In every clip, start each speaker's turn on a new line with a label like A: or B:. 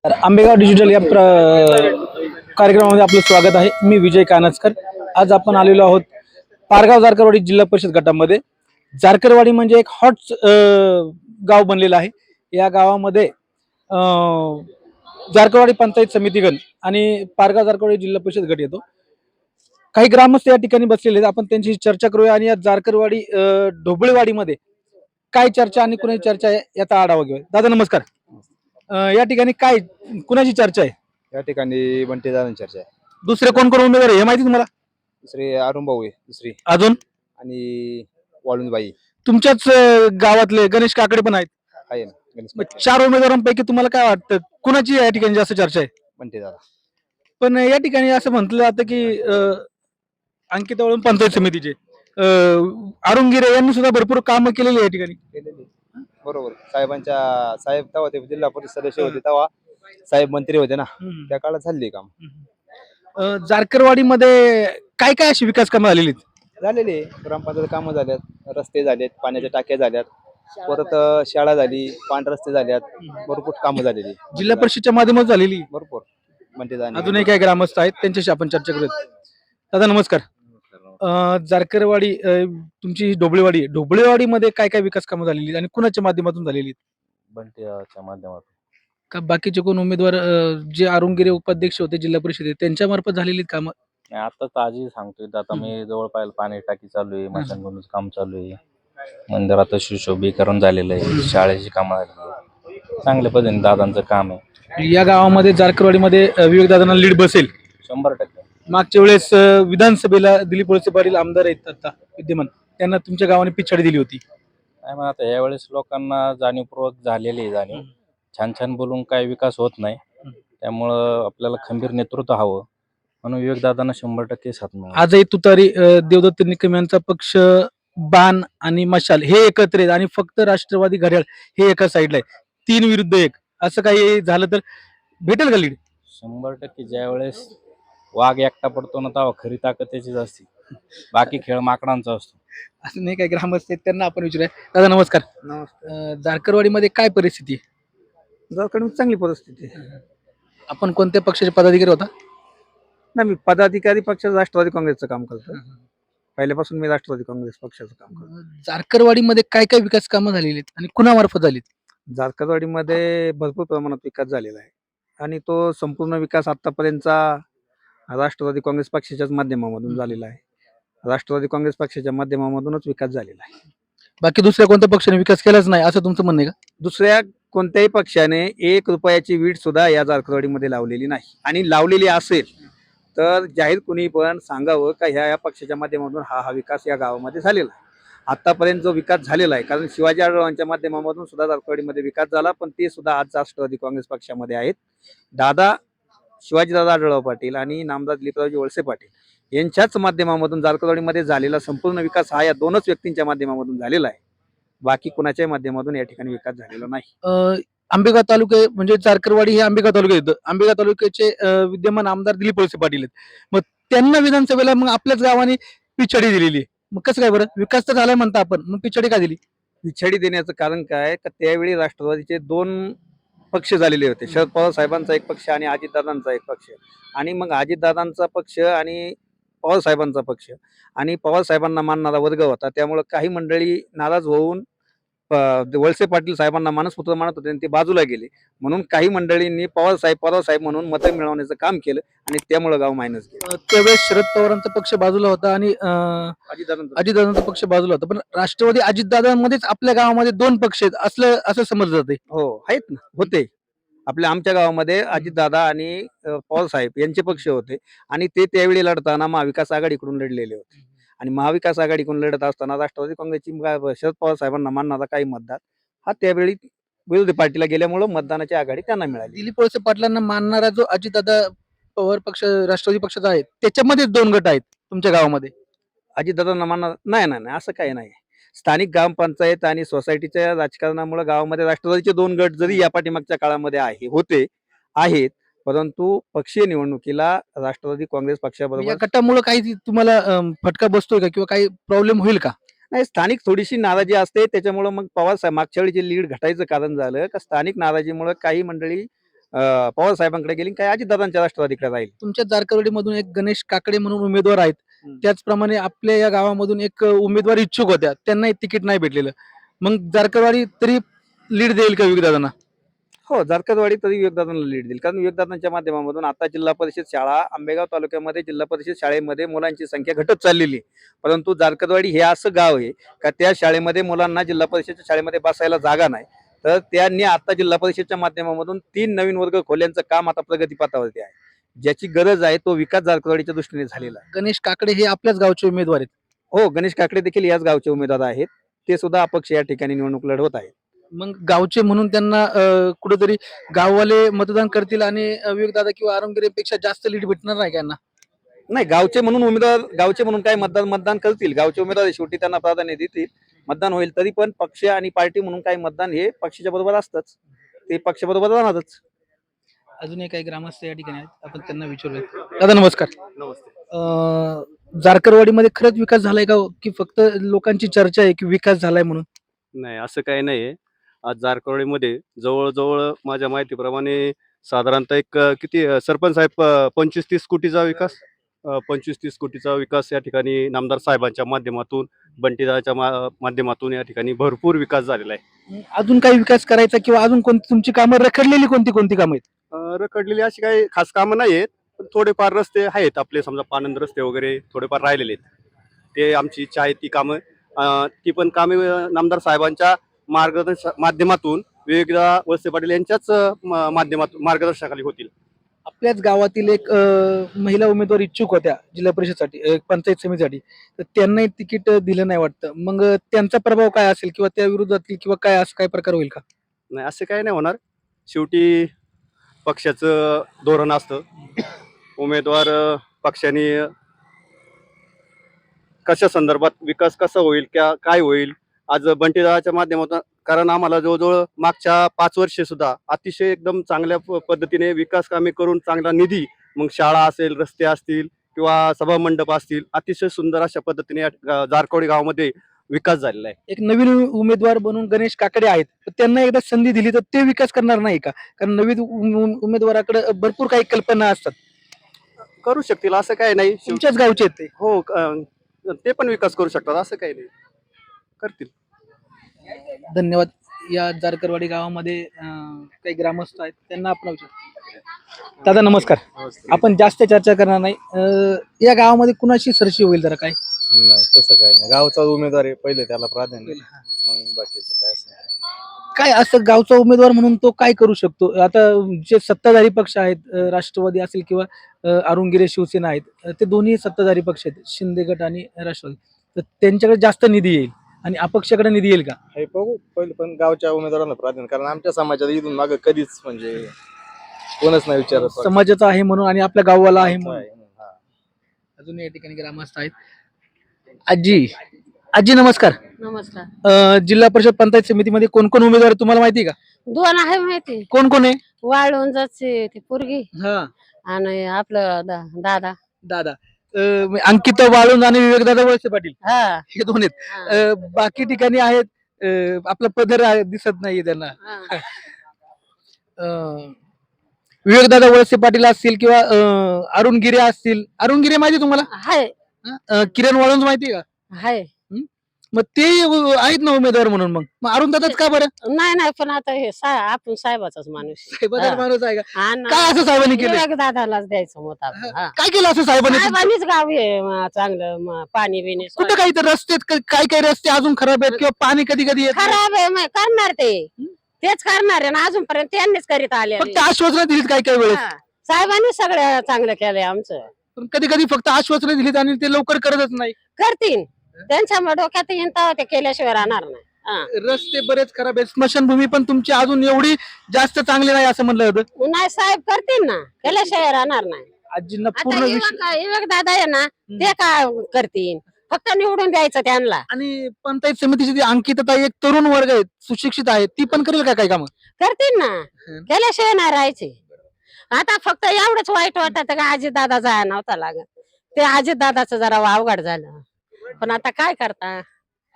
A: तर आंबेगाव डिजिटल या कार्यक्रमामध्ये आपलं स्वागत आहे. मी विजय कानचकर. आज आपण आलेलो आहोत पारगाव जारकरवाडी जिल्हा परिषद गटामध्ये. जारकरवाडी म्हणजे एक हॉट गाव बनलेलं आहे. या गावामध्ये जारकरवाडी पंचायत समितीगण आणि पारगाव जारकरवाडी जिल्हा परिषद गट येतो. काही ग्रामस्थ या ठिकाणी बसलेले आहेत. आपण त्यांची चर्चा करूया आणि या जारकरवाडी ढोबळेवाडीमध्ये काय चर्चा आणि कुणाची चर्चा आहे याचा आढावा घेऊया. दादा नमस्कार. या ठिकाणी काय कुणाची चर्चा आहे?
B: या ठिकाणी बंटी दादा चर्चा आहे.
A: दुसरे कोण कोण उमेदवार आहे हे माहिती तुम्हाला?
B: दुसरी अरुण भाऊ आहे दुसरी,
A: अजून
B: आणि वाळूंबाई
A: तुमच्याच गावातले गणेश काकडे पण आहेत.
B: आहे ना. गणेश
A: मग 4 उमेदवारांपैकी तुम्हाला काय वाटतं कुणाची या ठिकाणी जास्त चर्चा आहे?
B: बंटी दादा.
A: पण या ठिकाणी असं म्हटलं जातं की अंकिता वळून पंचायत समितीचे अरुण गिरे यांनी सुद्धा भरपूर कामं केलेली आहे या ठिकाणी.
B: बरोबर. साहेब तेव्हा ते जिल्हा परिषद सदस्य होते, तेव्हा साहेब मंत्री होते ना, त्या काळात झाली काम
A: जारकरवाडीमध्ये काय काय अशी विकास कामं झालेली आहेत?
B: झालेले. ग्रामपंचायत कामं झाल्यात, रस्ते झालेत, पाण्याच्या टाक्या झाल्यात, परत शाळा झाली, रस्ते झाल्यात, भरपूर कामं झालेली.
A: जिल्हा परिषदच्या माध्यमातून झालेली
B: भरपूर बंटी दादा.
A: अजूनही काही ग्रामस्थ आहेत त्यांच्याशी आपण चर्चा करूया. दादा नमस्कार. जारकरवाडी तुमची ढोबळेवाडी ढोबळेवाडीमध्ये काय काय विकास कामं झालेली आहेत आणि कुणाच्या माध्यमातून झालेली आहेत?
B: बंटीच्या माध्यमातून.
A: का बाकीचे कोण उमेदवार जे अरुणगिरे उपाध्यक्ष होते जिल्हा परिषदेत त्यांच्या मार्फत झालेली आहेत कामं?
C: आता ताजी सांगतोय. आता मी जवळ पाहिलं पाणी टाकी चालू आहे, मशानभूमीचं काम चालू आहे, मंदिराचं सुशोभीकरण झालेलं आहे, शाळेची कामं झालेली आहे. चांगल्या पद्धतीने दादांचं काम आहे.
A: या गावामध्ये जारकरवाडीमध्ये विवेकदादांना लीड बसेल.
C: 100%.
A: मागच्या वेळेस विधानसभेला दिलीप वळसे पाटील आमदार आहेत आता विद्यमान, त्यांना तुमच्या गावाने पिछाडी दिली होती.
C: काय मग आता यावेळेस लोकांना जाणीवपूर्वक झालेली आहे जाणीव. छान छान बोलून काय विकास होत नाही, त्यामुळं आपल्याला खंबीर नेतृत्व हवं, म्हणून विवेकदादांना 100% साथ मिळाली.
A: आजही तुतारी देवदत्त निकम यांचा पक्ष, बाण आणि मशाल हे एकत्र आहेत आणि फक्त राष्ट्रवादी घड्याळ हे एका साईडला आहे. 3 विरुद्ध 1 असं काही झालं तर भेटेल का लीड?
C: 100% ज्यावेळेस वाघ एकटा पडतो ना, तेव्हा खरी ताकद त्याचीच असते. बाकी खेळ माकडांचा असतो.
A: असं नाही काही ग्रामस्थ आहेत त्यांना आपण विचारूया. दादा नमस्कार. जारकरवाडीमध्ये काय परिस्थिती आहे?
D: जारकरवाडीमध्ये चांगली परिस्थिती आहे.
A: आपण कोणत्या पक्षाचे पदाधिकारी होता?
D: नाही, मी पदाधिकारी पक्षाचं राष्ट्रवादी काँग्रेसचं काम करतो. पहिल्यापासून मी राष्ट्रवादी काँग्रेस पक्षाचं काम करतो.
A: जारकरवाडीमध्ये काय काय विकास कामं झालेली आहेत आणि कुणामार्फत झालीत?
D: जारकरवाडीमध्ये भरपूर प्रमाणात विकास झालेला आहे आणि तो संपूर्ण विकास आतापर्यंतचा राष्ट्रवादी काँग्रेस पक्षाच्याच माध्यमामधून झालेला आहे. राष्ट्रवादी काँग्रेस पक्षाच्या माध्यमामधूनच विकास झालेला आहे.
A: बाकी दुसऱ्या कोणत्या पक्षाने विकास केलाच नाही असं तुमचं म्हणणं आहे का?
D: दुसऱ्या कोणत्याही पक्षाने 1 रुपयाची वीट सुद्धा या जारकरवाडीमध्ये लावलेली नाही, आणि लावलेली असेल तर जाहीर कुणी पण सांगावं का ह्या पक्षाच्या माध्यमातून हा विकास या गावामध्ये झालेला आहे. आतापर्यंत जो विकास झालेला आहे, कारण शिवाजी आढळरावांच्या माध्यमामधून सुद्धा जारकरवाडीमध्ये विकास झाला, पण ते सुद्धा आज राष्ट्रवादी काँग्रेस पक्षामध्ये आहेत. शिवाजीदादा आढळराव पाटील आणि नामदार दिलीपरावजी वळसे पाटील यांच्याच माध्यमामधून जारकरवाडीमध्ये झालेला संपूर्ण विकास हा या 2च व्यक्तींच्या माध्यमामधून झालेला आहे. बाकी कुणाच्याही माध्यमातून या ठिकाणी विकास झालेला नाही.
A: आंबेगाव तालुके म्हणजे जारकरवाडी हे आंबेगाव तालुक्यात येतं. आंबेगाव तालुक्याचे विद्यमान आमदार दिलीप वळसे पाटील आहेत. मग त्यांना विधानसभेला मग आपल्याच गावाने पिछाडी दिलेली आहे. मग कसं काय बरं? विकास तर झालाय म्हणता आपण, मग पिछाडी का दिली?
D: पिछाडी देण्याचं कारण काय, का त्यावेळी राष्ट्रवादीचे 2 पक्ष झालेले होते. शरद पवार साहेबांचा एक पक्ष आणि अजितदादांचा एक पक्ष, आणि मग अजितदादांचा पक्ष आणि पवार साहेबांचा पक्ष, आणि पवार साहेबांना मानणारा वर्ग होता. त्यामुळे काही मंडळी नाराज होऊन वळसे पाटील साहेबांना मानसपुत्र मानत होते आणि ते बाजूला गेले, म्हणून काही मंडळींनी पवार साहेब म्हणून मतं मिळवण्याचं काम केलं आणि त्यामुळे गाव मायनस गेलं.
A: त्यावेळेस शरद पवारांचा पक्ष बाजूला होता आणि अजितदादांचा पक्ष बाजूला होता, पण राष्ट्रवादी अजितदादांमध्येच आपल्या गावामध्ये 2 पक्ष आहेत असं समजलं जाते.
D: हो, आहेत ना, होते. आमच्या गावामध्ये अजितदादा आणि पवार साहेब यांचे पक्ष होते, आणि ते त्यावेळी लढताना महाविकास आघाडीकडून लढलेले होते, आणि महाविकास आघाडीकडून लढत असताना राष्ट्रवादी काँग्रेसची शरद पवार साहेबांना मानणारा काही मतदार हा त्यावेळी विरोधी पार्टीला गेल्यामुळे मतदानाची आघाडी त्यांना मिळाली.
A: दिलीप वळसे पाटलांना मानणारा जो अजितदादा पवार पक्ष राष्ट्रवादी पक्षाचा आहे त्याच्यामध्ये 2 गट आहेत तुमच्या गावामध्ये.
D: अजितदादांना मानणार नाही, असं काही नाही. स्थानिक ग्रामपंचायत आणि सोसायटीच्या राजकारणामुळे गावामध्ये राष्ट्रवादीचे 2 गट जरी या पाठीमागच्या काळामध्ये आहेत, परंतु पक्षीय निवडणुकीला राष्ट्रवादी काँग्रेस
A: या
D: पक्षाबरोबर
A: गटामुळे काही तुम्हाला फटका बसतोय का किंवा काही प्रॉब्लेम होईल का?
D: नाही, स्थानिक थोडीशी नाराजी असते. त्याच्यामुळे मग पवार साहेब मागच्या वेळी जे लीड घटायचं कारण झालं का स्थानिक नाराजीमुळे काही मंडळी पवार साहेबांकडे गेली काही अजितदादांच्या राष्ट्रवादीकडे राहील.
A: तुमच्या जारकरवाडी मधून एक गणेश काकडे म्हणून उमेदवार आहेत. त्याचप्रमाणे आपल्या या गावामधून एक उमेदवार इच्छुक होत्या, त्यांनाही तिकीट नाही भेटलेलं. मग जारकरवाडी तरी लीड देईल का विविधदादांना?
D: हो, जारकरवाडी तरी विवेकदादांना लीड देईल, कारण विवेकदादांच्या माध्यमामधून आता जिल्हा परिषद शाळा आंबेगाव तालुक्यामध्ये जिल्हा परिषद शाळेमध्ये मुलांची संख्या घटत चाललेली आहे. परंतु जारकरवाडी हे असं गाव आहे का त्या शाळेमध्ये मुलांना जिल्हा परिषदच्या शाळेमध्ये बसायला जागा नाही. तर त्यांनी आता जिल्हा परिषदच्या माध्यमामधून 3 नवीन वर्ग खोल्यांचं काम आता प्रगतीपथावरती आहे. ज्याची गरज आहे तो विकास जारकरवाडीच्या दृष्टीने झालेला आहे.
A: गणेश काकडे हे आपल्याच गावचे उमेदवार आहेत.
D: हो, गणेश काकडे देखील याच गावचे उमेदवार आहेत. ते सुद्धा अपक्ष या ठिकाणी निवडणूक लढवत आहेत.
A: मग गावचे म्हणून त्यांना कुठेतरी गाववाले मतदान करतील आणि विवेकदादा किंवा आरंगीरेपेक्षा जास्त लीड भेटणार नाही का यांना?
D: नाही, गावचे म्हणून उमेदवार, गावचे म्हणून काय मतदान करतील. गावचे उमेदवार शेवटी त्यांना प्राधान्य देतील, मतदान होईल. तरी पण पक्ष आणि पार्टी म्हणून काय मतदान हे पक्षाच्या बरोबर असतंच, ते पक्षाबरोबर राहणारच.
A: अजूनही काही ग्रामस्थ या ठिकाणी आहेत, आपण त्यांना विचारूया. दादा नमस्कार.
E: नमस्ते.
A: जारकरवाडीमध्ये खरंच विकास झालाय का, की फक्त लोकांची चर्चा आहे की विकास झालाय म्हणून?
E: नाही, असं काही नाहीये. आज जारकवडीमध्ये जवळ माझ्या माहितीप्रमाणे साधारणतः एक किती सरपंच साहेब 25-30 कोटीचा विकास 25-30 कोटीचा विकास या ठिकाणी नामदार साहेबांच्या माध्यमातून, बंटीदाच्या माध्यमातून या ठिकाणी भरपूर विकास झालेला आहे.
A: अजून काही विकास करायचा किंवा अजून कोणती तुमची कामं रखडलेली कोणती कामं आहेत?
E: रखडलेली अशी काही खास कामं नाही आहेत, पण थोडेफार रस्ते आहेत आपले, समजा पानंद रस्ते वगैरे थोडेफार राहिलेले आहेत. ते आमची इच्छा आहे ती कामं, ती पण कामे नामदार साहेबांच्या माध्यमातून विवेकदा वळसे पाटील यांच्याच माध्यमातून मार्गदर्शनाखाली होतील.
A: आपल्याच गावातील एक महिला उमेदवार इच्छुक होत्या जिल्हा परिषदसाठी, पंचायत समितीसाठी, तर त्यांनाही तिकीट दिलं नाही वाटतं. मग त्यांचा प्रभाव काय असेल किंवा त्या विरोधातील किंवा काय असं काय प्रकार होईल का?
E: नाही, असं काही नाही होणार. शेवटी पक्षाचं धोरण असतं. उमेदवार पक्षाने कशा संदर्भात विकास कसा होईल, काय होईल, आज बंटीदाच्या माध्यमातून, कारण आम्हाला जवळजवळ मागच्या 5 वर्षे सुद्धा अतिशय एकदम चांगल्या पद्धतीने विकास कामे करून चांगला निधी, मग शाळा असेल, रस्ते असतील किंवा सभा मंडप असतील, अतिशय सुंदर अशा पद्धतीने जारकवडी गावामध्ये विकास झालेला आहे.
A: एक नवीन उमेदवार बनून गणेश काकडे आहेत, तर त्यांना एकदा संधी दिली तर ते विकास करणार नाही का? कारण नवीन उमेदवाराकडे भरपूर काही कल्पना असतात.
E: करू शकतील, असं काही नाही.
A: तुमच्याच गावचे आहेत ते.
E: हो, ते पण विकास करू शकतात, असं काही नाही, करतील.
A: धन्यवाद. या जारकरवाडी गावामध्ये काही ग्रामस्थ आहेत, त्यांना आपण विचारू. दादा नमस्कार. आपण जास्त चर्चा करणार नाही. या गावामध्ये कुणाशी सरशी होईल जरा काय?
B: नाही, तसं काही नाही. गावचा उमेदवार आहे, पहिले त्याला प्राधान्य, मग बाकीचं काय असं.
A: काय असं गावचा उमेदवार म्हणून तो काय करू शकतो? आता जे सत्ताधारी पक्ष आहेत, राष्ट्रवादी असेल किंवा अरुणगिरे शिवसेना आहेत, ते दोन्ही सत्ताधारी पक्ष आहेत, शिंदे गट आणि राष्ट्रवादी. तर त्यांच्याकडे जास्त निधी येईल आणि अपक्षाकडे निधी येईल का?
B: हे बघू, पहिले पण गावच्या उमेदवारांना प्राधान्य, कारण आमच्या समाजात इथून मागं कधीच म्हणजे कोणच नाही विचारत.
A: समाजाचा आहे म्हणून आणि आपल्या गावाला आहे म्हणून.
B: हा.
A: अजून या ठिकाणी ग्रामस्थ आहेत. आजी नमस्कार.
F: नमस्कार.
A: जिल्हा परिषद पंचायत समितीमध्ये कोण कोण उमेदवार आहेत तुम्हाला माहिती आहे का?
F: 2 आहे माहिती.
A: कोण आहे?
F: वाळुंजाचे ती पोरगी
A: हा,
F: आणि आपलं दादा.
A: दादा अंकिता वाळुंज आणि विवेकदादा वळसे पाटील
F: हा
A: हे दोन आहेत.
F: हा,
A: बाकी ठिकाणी आहेत, आपला पदर दिसत नाहीये त्यांना.
F: हा.
A: विवेकदादा वळसे पाटील असतील किंवा अरुण गिरे असतील. अरुण गिरे माहिती तुम्हाला?
F: हाय
A: किरण वाळुंज माहिती का?
F: हाय.
A: मग ते आहेत ना उमेदवार म्हणून. मग अरुण दादाच का बरं?
F: नाही पण आता हे आपण साहेबाचाच माणूस
A: साहेबाचाच
F: हा.
A: माणूस आहे का?
F: आणि
A: काय असं साहेबांनी केलं?
F: दादालाच द्यायचं मत आपण. हा.
A: काय केलं असं साहेबांनी?
F: साहेबांनीच गाव हे चांगलं पाणी बिणी
A: कुठं काही तर रस्ते काही रस्ते अजून खराब आहेत किंवा पाणी कधी कधी येत नाही.
F: खराब आहे, मग करणार तेच करणार आहे ना, अजूनपर्यंत त्यांनीच करीत आले.
A: फक्त आश्वासनं दिलीत काही वेळेस.
F: साहेबांनी सगळं चांगलं केलंय आमचं.
A: कधी कधी फक्त आश्वासनं दिलीत आणि ते लवकर करतच नाही.
F: करतील, त्यांच्या डोक्यात येईन ते केल्याशिवाय राहणार नाही. हा.
A: रस्ते बरेच खराब आहेत. स्मशानभूमी पण तुमची अजून एवढी जास्त चांगली नाही असं म्हणलं होतं.
F: नाही, साहेब करतील ना, केल्याशिवाय राहणार नाही.
A: आजींना
F: आता
A: पूर्ण विषय
F: युवक दादा आहे ना, ते काय करतील, फक्त निवडून द्यायचं त्यांना.
A: आणि पंचायत समितीची जी अंकिता एक तरुण वर्ग आहे, सुशिक्षित आहे, ती पण करेल का काही काम?
F: करतील ना, केल्याशिवाय नाही राहायचे. आता फक्त एवढंच वाईट वाटत का अजित दादा जाया नव्हता लागत. ते अजित दादाचं जरा अवघड झालं, पण आता काय करता.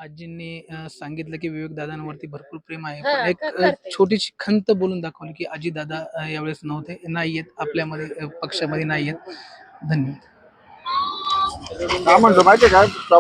A: आजींनी सांगितलं की विवेक दादांवरती भरपूर प्रेम आहे,
F: हा,
A: पण एक
F: करते.
A: छोटीशी खंत बोलून दाखवली की आजी दादा यावेळेस नाहीयेत आपल्यामध्ये, पक्षामध्ये नाहीयेत. धन्यवाद.
E: काय म्हणतो माहितीये का